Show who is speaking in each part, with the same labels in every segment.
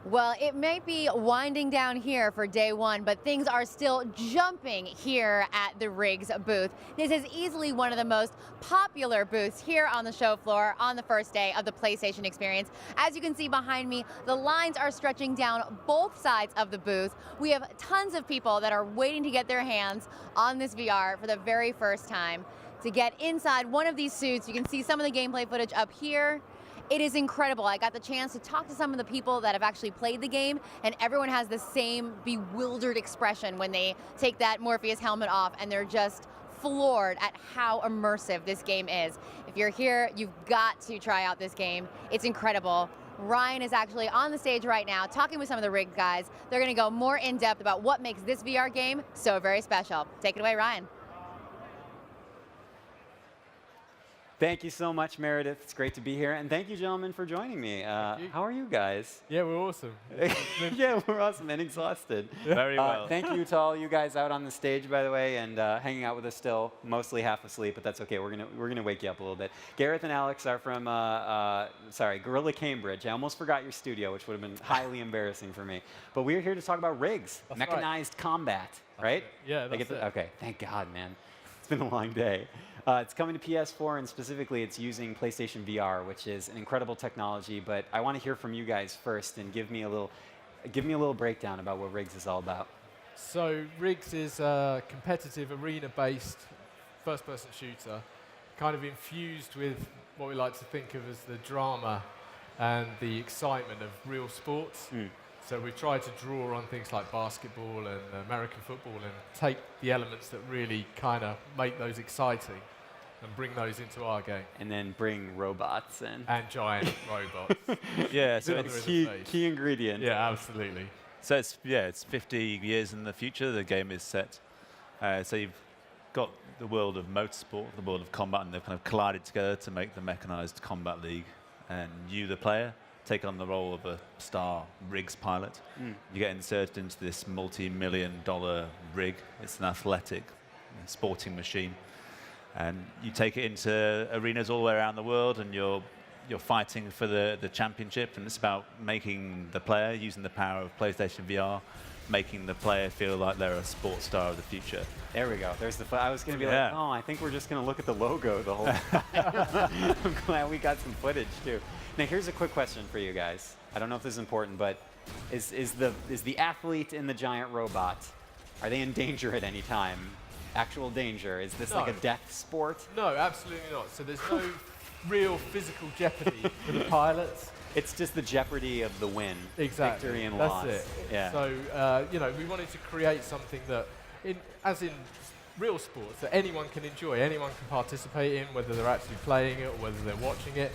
Speaker 1: Well, it may be winding down here for day one, but things are still jumping here at the Riggs booth. This is easily one of the most popular booths here on the show floor on the first day of the PlayStation experience. As you can see behind me, the lines are stretching down both sides of the booth. We have tons of people that are waiting to get their hands on this VR for the very first time. To get inside one of these suits, you can see some of the gameplay footage up here. It is incredible. I got the chance to talk to some of the people that have actually played the game, and everyone has the same bewildered expression when they take that Morpheus helmet off, and they're just floored at how immersive this game is. If you're here, you've got to try out this game. It's incredible. Ryan is actually on the stage right now talking with some of the Riggs guys. They're going to go more in depth about what makes this VR game so very special. Take it away, Ryan.
Speaker 2: Thank you so much, Meredith. It's great to be here. And thank you, gentlemen, for joining me. How are you guys?
Speaker 3: Yeah, we're awesome.
Speaker 2: Yeah, we're awesome and exhausted.
Speaker 3: Very well.
Speaker 2: Thank you to all you guys out on the stage, by the way, and hanging out with us still, mostly half asleep, but that's okay. We're gonna wake you up a little bit. Gareth and Alex are from, Gorilla Cambridge. I almost forgot your studio, which would have been highly embarrassing for me. But we're here to talk about Riggs,
Speaker 3: That's
Speaker 2: mechanized combat, right?
Speaker 3: Yeah, that's it.
Speaker 2: Okay, thank God, man. It's been a long day. It's coming to PS4, and specifically it's using PlayStation VR, which is an incredible technology. But I want to hear from you guys first and give me a little breakdown about what Riggs is all about.
Speaker 3: So Riggs is a competitive arena-based first-person shooter, kind of infused with what we like to think of as the drama and the excitement of real sports. So we've tried to draw on things like basketball and American football and take the elements that really kind of make those exciting and bring those into our game.
Speaker 2: And then bring robots in.
Speaker 3: And giant robots.
Speaker 4: Yeah, so
Speaker 3: Another
Speaker 4: it's
Speaker 3: in the face.
Speaker 2: Key ingredient.
Speaker 3: Yeah, absolutely.
Speaker 4: so it's 50 years in the future. The game is set. So you've got the world of motorsport, the world of combat, and they've kind of collided together to make the mechanized combat league. And you, the player, take on the role of a star Riggs pilot. You get inserted into this multi-million-dollar rig. It's an athletic sporting machine. And you take it into arenas all the way around the world, and you're fighting for the championship. And it's about making the player, using the power of PlayStation VR, making the player feel like they're a sports star of the future.
Speaker 2: There we go. There's the. I was going to be like, oh, I think we're just going to look at the logo the whole time. I'm glad we got some footage too. Now, here's a quick question for you guys. I don't know if this is important, but is the athlete in the giant robot, are they in danger at any time? Actual danger? Is this like a death sport?
Speaker 3: No, absolutely not. So there's no real physical jeopardy for the pilots.
Speaker 2: It's just the jeopardy of the win.
Speaker 3: Exactly.
Speaker 2: Victory and
Speaker 3: That's
Speaker 2: loss.
Speaker 3: it.
Speaker 2: Yeah.
Speaker 3: So, we wanted to create something that, as in real sports, that anyone can enjoy, anyone can participate in, whether they're actually playing it or whether they're watching it.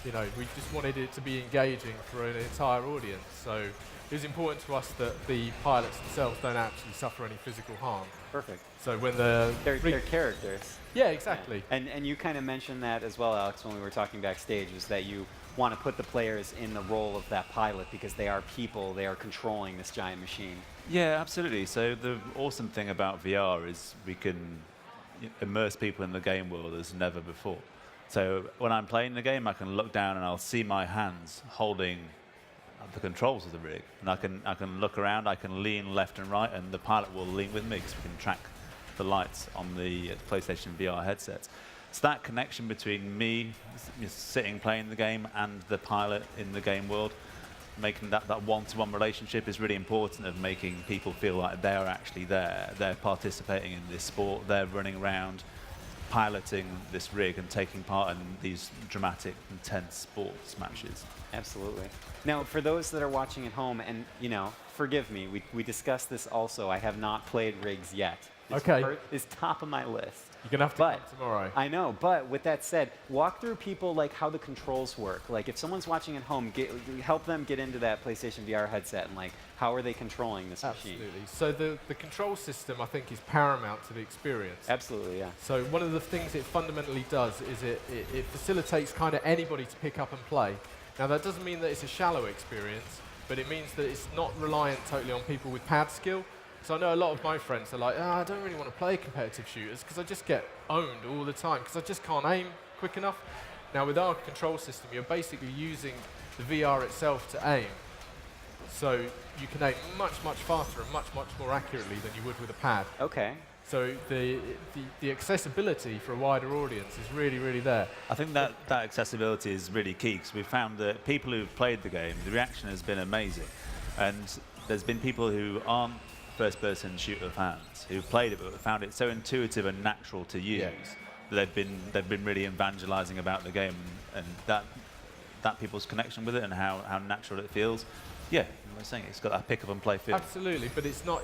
Speaker 3: We just wanted it to be engaging for an entire audience. So it was important to us that the pilots themselves don't actually suffer any physical harm.
Speaker 2: Perfect.
Speaker 3: So when
Speaker 2: they're characters.
Speaker 3: Yeah, exactly.
Speaker 2: Yeah. And you kind of mentioned that as well, Alex, when we were talking backstage, is that you want to put the players in the role of that pilot because they are people, they are controlling this giant machine.
Speaker 4: Yeah, absolutely. So the awesome thing about VR is we can immerse people in the game world as never before. So when I'm playing the game, I can look down and I'll see my hands holding the controls of the rig. And I can look around, I can lean left and right, and the pilot will lean with me because we can track the lights on the PlayStation VR headset. So that connection between me sitting playing the game and the pilot in the game world, making that one-to-one relationship is really important, of making people feel like they're actually there. They're participating in this sport, they're running around, piloting this rig and taking part in these dramatic, intense sports matches.
Speaker 2: Absolutely. Now, for those that are watching at home, and forgive me, we discussed this also. I have not played Riggs yet. It's top of my list.
Speaker 3: You're gonna have to come tomorrow.
Speaker 2: I know, but with that said, walk through people like how the controls work. Like if someone's watching at home, help them get into that PlayStation VR headset and like how are they controlling this machine?
Speaker 3: Absolutely. So the control system, I think, is paramount to the experience.
Speaker 2: Absolutely, yeah.
Speaker 3: So one of the things it fundamentally does is it facilitates kind of anybody to pick up and play. Now that doesn't mean that it's a shallow experience, but it means that it's not reliant totally on people with pad skill. So I know a lot of my friends are like, I don't really want to play competitive shooters because I just get owned all the time because I just can't aim quick enough. Now with our control system, you're basically using the VR itself to aim. So you can aim much, much faster and much, much more accurately than you would with a pad.
Speaker 2: Okay.
Speaker 3: So the accessibility for a wider audience is really, really there.
Speaker 4: I think that accessibility is really key, because we found that people who've played the game, the reaction has been amazing. And there's been people who aren't first-person shooter fans who've played it but found it so intuitive and natural to use that they've been really evangelizing about the game, and that people's connection with it and how natural it feels. Yeah, I'm saying it's got that pick up and play feel.
Speaker 3: Absolutely, but it's not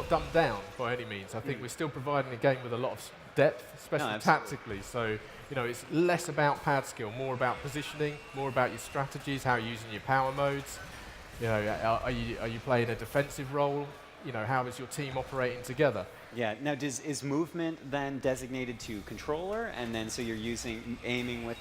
Speaker 3: dumbed down by any means. I think we're still providing a game with a lot of depth, especially tactically. So it's less about pad skill, more about positioning, more about your strategies, how you're using your power modes. Are you playing a defensive role? How is your team operating together?
Speaker 2: Yeah. Now, is movement then designated to controller, and then so you're aiming with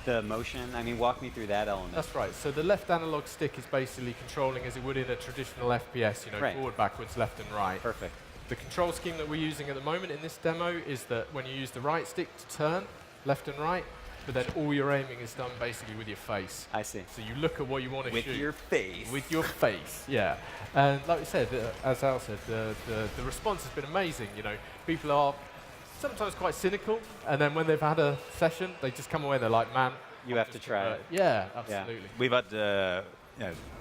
Speaker 2: the motion? I mean, walk me through that element.
Speaker 3: That's right. So the left analog stick is basically controlling as it would in a traditional FPS, forward, backwards, left and right.
Speaker 2: Perfect.
Speaker 3: The control scheme that we're using at the moment in this demo is that when you use the right stick to turn, left and right, but then all your aiming is done basically with your face.
Speaker 2: I see.
Speaker 3: So you look at what you want to shoot.
Speaker 2: With your face.
Speaker 3: With your face, yeah. And like we said, as Al said, the response has been amazing. People are sometimes quite cynical, and then when they've had a session, they just come away and they're like, man,
Speaker 2: you have to try it.
Speaker 3: Yeah, absolutely.
Speaker 2: Yeah.
Speaker 4: We've had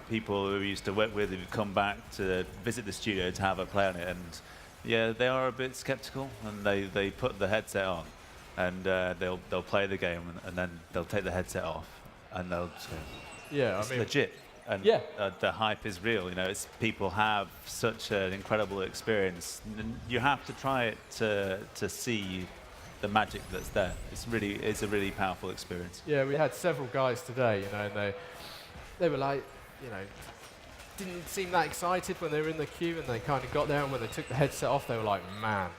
Speaker 4: people who we used to work with who've come back to visit the studio to have a play on it, and yeah, they are a bit skeptical, and they put the headset on, and they'll play the game, and then they'll take the headset off, and they'll just go, it's legit. And the hype is real. It's people have such an incredible experience. And you have to try it to see the magic that's there. It's a really powerful experience.
Speaker 3: Yeah, we had several guys today, and they were like, didn't seem that excited when they were in the queue, and they kind of got there, and when they took the headset off, they were like, man,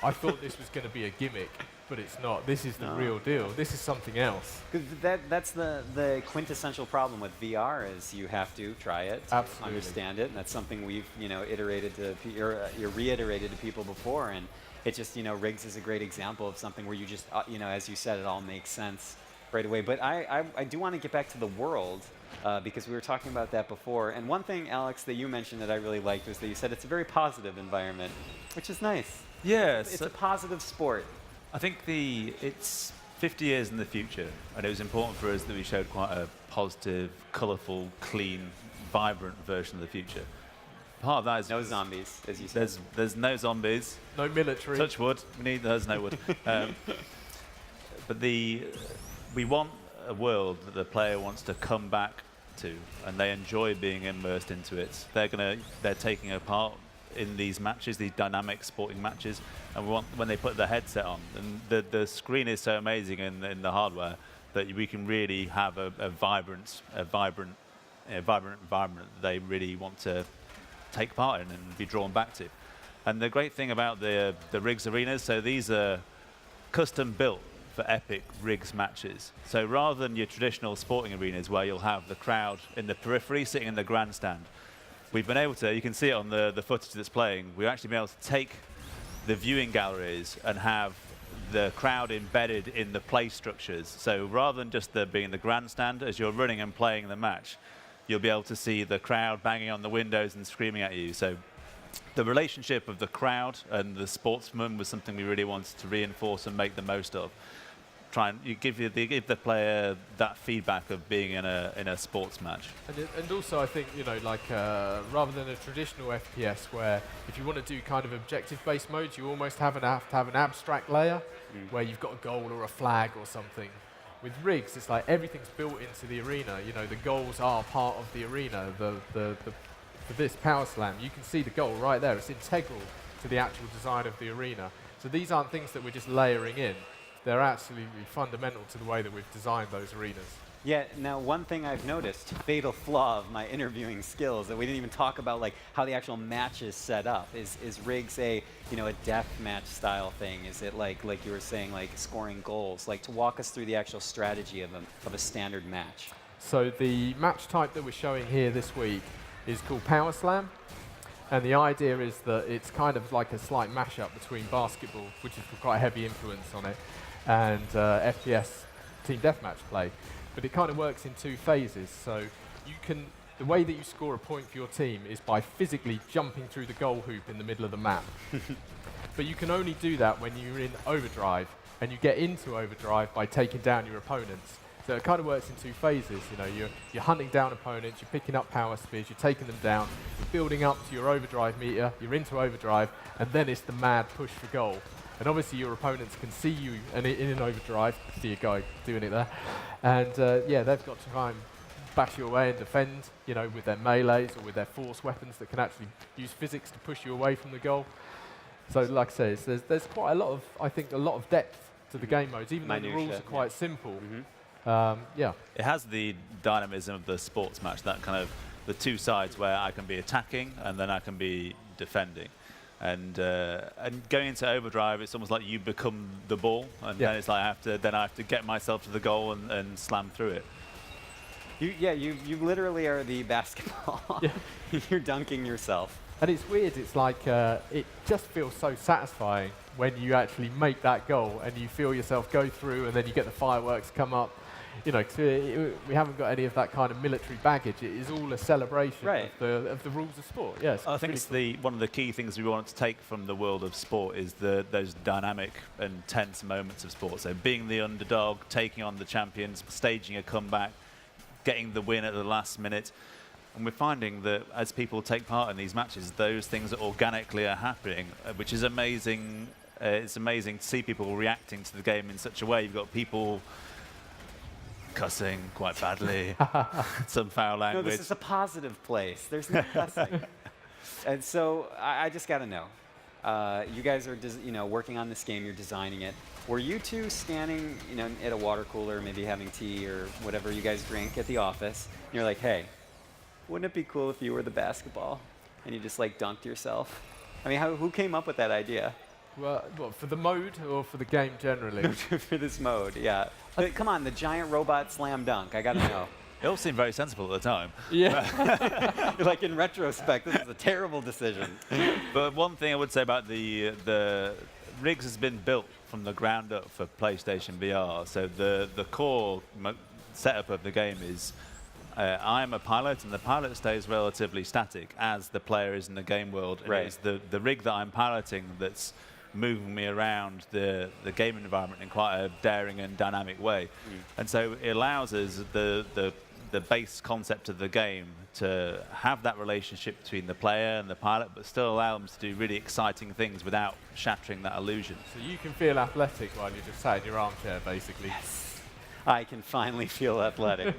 Speaker 3: I thought this was going to be a gimmick. But it's not. This is the real deal. This is something else.
Speaker 2: That's the quintessential problem with VR is you have to try it, understand it, and that's something we've reiterated to people before, and it just Rigs is a great example of something where you just as you said, it all makes sense right away. But I do want to get back to the world because we were talking about that before, and one thing, Alex, that you mentioned that I really liked was that you said it's a very positive environment, which is nice.
Speaker 4: Yes,
Speaker 2: it's a positive sport.
Speaker 4: I think it's 50 years in the future, and it was important for us that we showed quite a positive, colourful, clean, vibrant version of the future. Part of that is
Speaker 2: no zombies, as you said.
Speaker 4: There's no zombies.
Speaker 3: No military.
Speaker 4: Touch wood. There's no wood. But we want a world that the player wants to come back to, and they enjoy being immersed into it. They're taking a part in these matches, these dynamic sporting matches, and we want when they put the headset on, and the screen is so amazing in the hardware that we can really have a vibrant environment that they really want to take part in and be drawn back to. And the great thing about the Rigs arenas, so these are custom built for epic Rigs matches. So rather than your traditional sporting arenas where you'll have the crowd in the periphery sitting in the grandstand, we've been able to, you can see it on the footage that's playing, we've actually been able to take the viewing galleries and have the crowd embedded in the play structures. So rather than just being the grandstand, as you're running and playing the match, you'll be able to see the crowd banging on the windows and screaming at you. So the relationship of the crowd and the sportsman was something we really wanted to reinforce and make the most of. Give the player that feedback of being in a sports match.
Speaker 3: And also, I think rather than a traditional FPS where if you want to do kind of objective-based modes, you almost have to have an abstract layer where you've got a goal or a flag or something. With Rigs, it's like everything's built into the arena. The goals are part of the arena. For this Power Slam, you can see the goal right there. It's integral to the actual design of the arena. So these aren't things that we're just layering in. They're absolutely fundamental to the way that we've designed those arenas.
Speaker 2: Yeah, now one thing I've noticed, fatal flaw of my interviewing skills, that we didn't even talk about how the actual match is set up. Is Rigs a death match style thing? Is it like you were saying, scoring goals? To walk us through the actual strategy of a standard match.
Speaker 3: So the match type that we're showing here this week is called Power Slam. And the idea is that it's kind of like a slight mashup between basketball, which has quite a heavy influence on it, and FPS team deathmatch play. But it kind of works in two phases. So the way that you score a point for your team is by physically jumping through the goal hoop in the middle of the map. But you can only do that when you're in overdrive, and you get into overdrive by taking down your opponents. So it kind of works in two phases. You know, you're hunting down opponents, you're picking up power spears, you're taking them down, you're building up to your overdrive meter, you're into overdrive, and then it's the mad push for goal. And obviously your opponents can see you in an overdrive, see a guy doing it there, and yeah, they've got to try and bash you away and defend, you know, with their melees or with their force weapons that can actually use physics to push you away from the goal. So like I say, there's quite a lot of, I think, a lot of depth to the game modes, even though the rules are quite simple. Yeah.
Speaker 4: It has the dynamism of the sports match, that kind of the two sides where I can be attacking and then I can be defending. And going into overdrive, it's almost like you become the ball, and then it's like I have to get myself to the goal and slam through it.
Speaker 2: You literally are the basketball. You're dunking yourself.
Speaker 3: And it's weird, it's like, it just feels so satisfying when you actually make that goal and you feel yourself go through and then you get the fireworks come up. You know, we haven't got any of that kind of military baggage. It is all a celebration of the rules of sport. Yes,
Speaker 4: I think it's one of the key things we want to take from the world of sport is those dynamic and tense moments of sport. So being the underdog, taking on the champions, staging a comeback, getting the win at the last minute. And we're finding that as people take part in these matches, those things organically are happening, which is amazing. It's amazing to see people reacting to the game in such a way. You've got people cussing quite badly, some foul language.
Speaker 2: No, this is a positive place. There's no cussing. And so I just got to know. You guys are working on this game. You're designing it. Were you two standing at a water cooler, maybe having tea or whatever you guys drink at the office, and you're like, hey, wouldn't it be cool if you were the basketball and you just like dunked yourself? I mean, who came up with that idea?
Speaker 3: Well, what, for the mode or for the game generally?
Speaker 2: For this mode, yeah. But come on, the giant robot slam dunk. I gotta know.
Speaker 4: It all seemed very sensible at the time.
Speaker 3: Yeah.
Speaker 2: Like in retrospect, this is a terrible decision.
Speaker 4: But one thing I would say about the rigs has been built from the ground up for PlayStation VR. So the core setup of the game is I'm a pilot, and the pilot stays relatively static as the player is in the game world. And it's the rig that I'm piloting that's moving me around the game environment in quite a daring and dynamic way. And so it allows us the base concept of the game to have that relationship between the player and the pilot, but still allow them to do really exciting things without shattering that illusion.
Speaker 3: So you can feel athletic while you're just sat in your armchair, basically.
Speaker 2: Yes. I can finally feel athletic.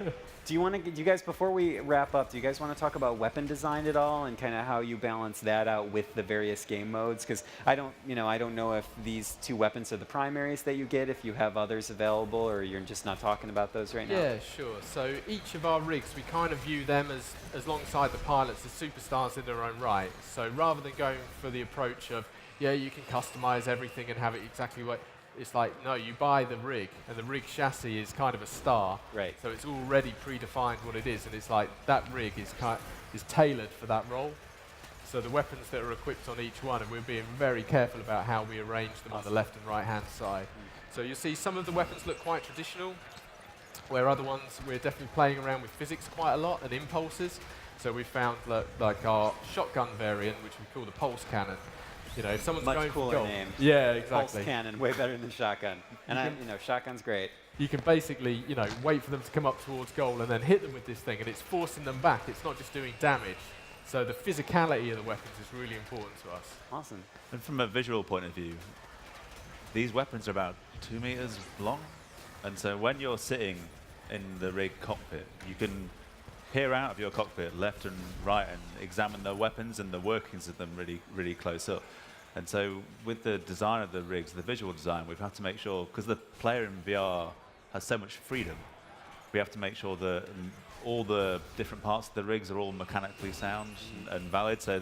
Speaker 2: Do you guys, before we wrap up, do you guys want to talk about weapon design at all and kind of how you balance that out with the various game modes? Because I don't know if these two weapons are the primaries that you get, if you have others available, or you're just not talking about those right now.
Speaker 3: Yeah, sure. So each of our rigs, we kind of view them as alongside the pilots as superstars in their own right. So rather than going for the approach of, yeah, you can customize everything and have it exactly what. It's like, no, you buy the rig, and the rig chassis is kind of a star.
Speaker 2: Right.
Speaker 3: So it's already predefined what it is, and it's like that rig is tailored for that role. So the weapons that are equipped on each one, and we're being very careful about how we arrange them on the left and right-hand side. So you'll see some of the weapons look quite traditional, where other ones we're definitely playing around with physics quite a lot and impulses. So we found like our shotgun variant, which we call the pulse cannon. You know, if someone's
Speaker 2: Much
Speaker 3: going
Speaker 2: cooler
Speaker 3: for goal,
Speaker 2: name.
Speaker 3: yeah, exactly.
Speaker 2: Pulse cannon, way better than shotgun. And shotgun's great.
Speaker 3: You can basically, wait for them to come up towards goal and then hit them with this thing, and it's forcing them back. It's not just doing damage. So the physicality of the weapons is really important to us.
Speaker 2: Awesome.
Speaker 4: And from a visual point of view, these weapons are about 2 meters long. And so when you're sitting in the rig cockpit, you can peer out of your cockpit left and right and examine the weapons and the workings of them really, really close up. And so with the design of the rigs, the visual design, we've had to make sure, because the player in VR has so much freedom, we have to make sure that all the different parts of the rigs are all mechanically sound and valid. So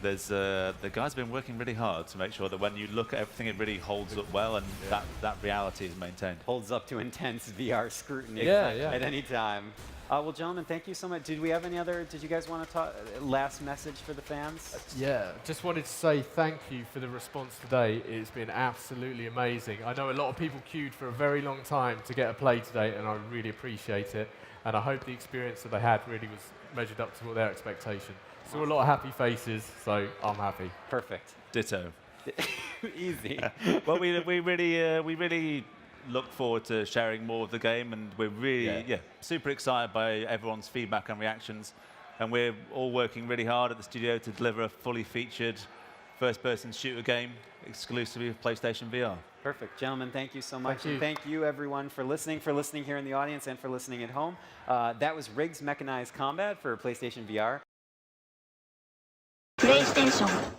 Speaker 4: there's the guys have been working really hard to make sure that when you look at everything, it really holds up well, and that reality is maintained.
Speaker 2: Holds up to intense VR scrutiny
Speaker 3: at
Speaker 2: any time. Well, gentlemen, thank you so much. Did we have any other, did you guys want to talk, last message for the fans?
Speaker 3: Yeah, just wanted to say thank you for the response today. It's been absolutely amazing. I know a lot of people queued for a very long time to get a play today, and I really appreciate it. And I hope the experience that they had really was measured up to their expectation. Saw a lot of happy faces, so I'm happy.
Speaker 2: Perfect.
Speaker 4: Ditto.
Speaker 2: Easy.
Speaker 4: Well, we really look forward to sharing more of the game, and we're really super excited by everyone's feedback and reactions. And we're all working really hard at the studio to deliver a fully featured first-person shooter game exclusively with PlayStation VR.
Speaker 2: Perfect. Gentlemen, thank you so much.
Speaker 3: Thank you.
Speaker 2: And thank you, everyone, for listening here in the audience and for listening at home. That was Riggs Mechanized Combat for PlayStation VR.
Speaker 5: PlayStation